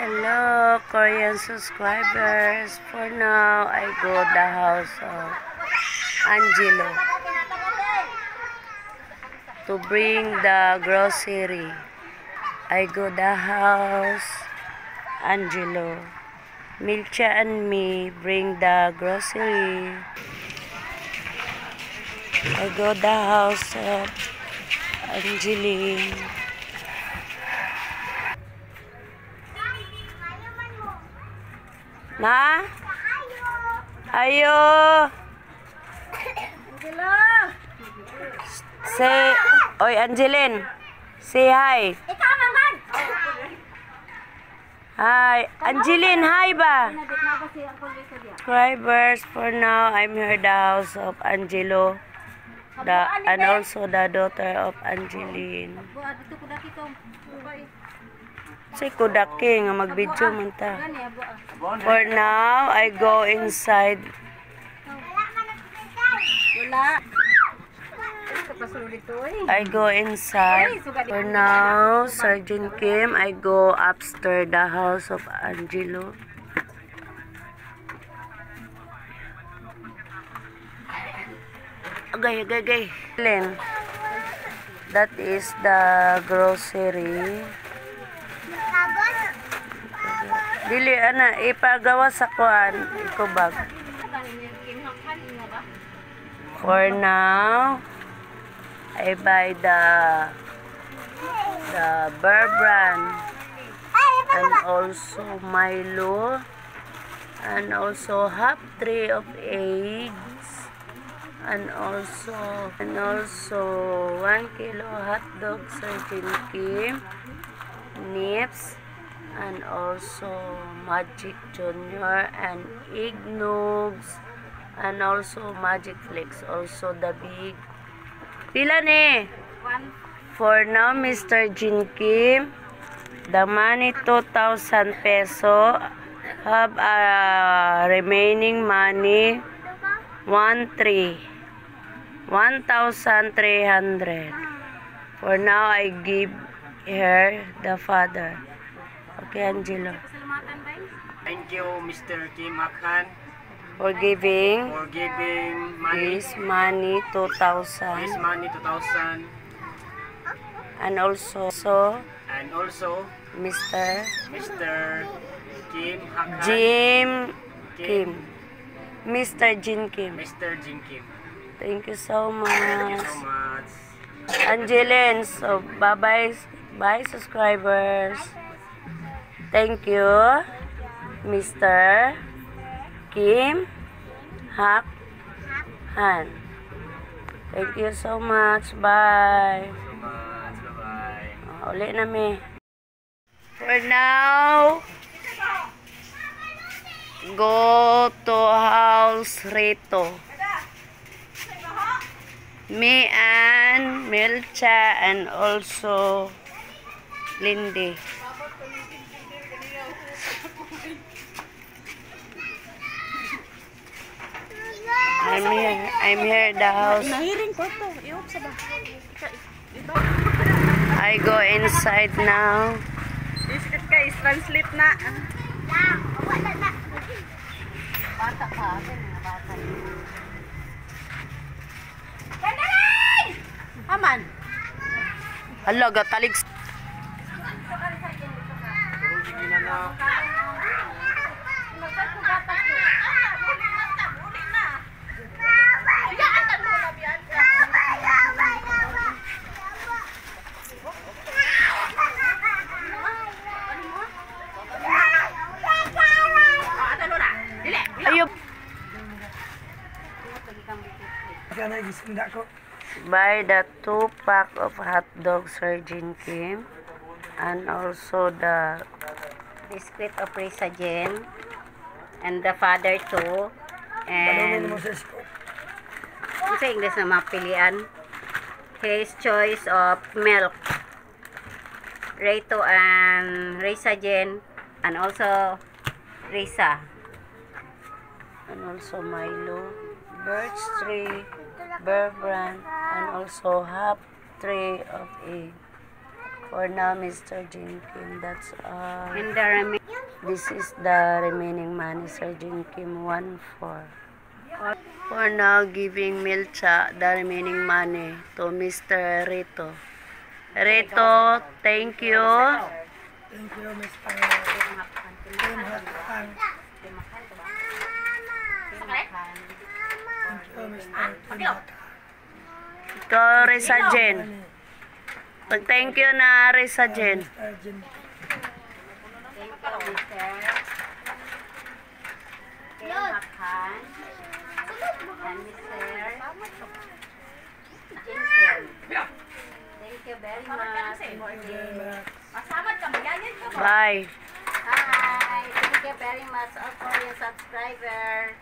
Hello, Korean subscribers. For now, I go the house of Angelo to bring the grocery. I go the house Angelo. Milcha and me bring the grocery. I go the house of Angeline. Na? Ayo. Say, oy Angeline. Say hi. Hi, Angeline, hi ba? Subscribers, for now I'm here at the house of Angelo, and also the daughter of Angeline. Say kudaki nga mag-video man ta. For now, I go inside. I go inside. For now, Sergeant Kim, I go upstairs the house of Angelo. Agay. Len. That is the grocery. Dili ana ipagawa sa kuan ikubag. For now, I buy the Bear Brand and also Milo and also half tray of eggs and also 1 kilo hot dog Sergeant Kim, nips, and also Magic Junior and egg nugs and also Magic Flakes, also the big. Pila ni? For now, Mr. Jin Kim, the money 2,000 peso, have a remaining money 1,300. For now, I give her the father. Okay, Angelo. Thank you, Mr. Kim Hakhan, for giving money. This money 2,000. This money 2,000. And also Mr. Kim Hakhan. Mr. Jin Kim. Thank you so much. Thank you so much. Angeline, so bye subscribers. Thank you, Mr. Kim Hakhan. Thank you so much. Bye. Uli na mi. For now, go to house Rito. Me and Milcha and also Lindy. I'm here at the house. I go inside now. Translate na. Aman. Hala, gatalig. Ayup. Buy the 2 pack of hot dog Sergeant Kim and also the Biscuit of Risagen and the father too, and sa English na mapilian, his choice of milk, Rito and Risagen and also Risa, and also Milo, Birch Tree, Bear Brand, and also half tray of egg. For now, Mr. Jin Kim, that's all. And the This is the remaining money, Sir Jin Kim, 1-4. For now, giving Milcha the remaining money to Mr. Rito. Rito, thank you. Thank you, Mr. Kim Hakan. Thank you, Mr. Kim Hakan. Ikaw, Risa Jen. Pag-thank you na, Risa Jen. Mr. Jin. Thank you, Mr. Kim Hakan. And Mr. Jinken. Thank you very much. Bye. Hi. Thank you very much all for your subscriber.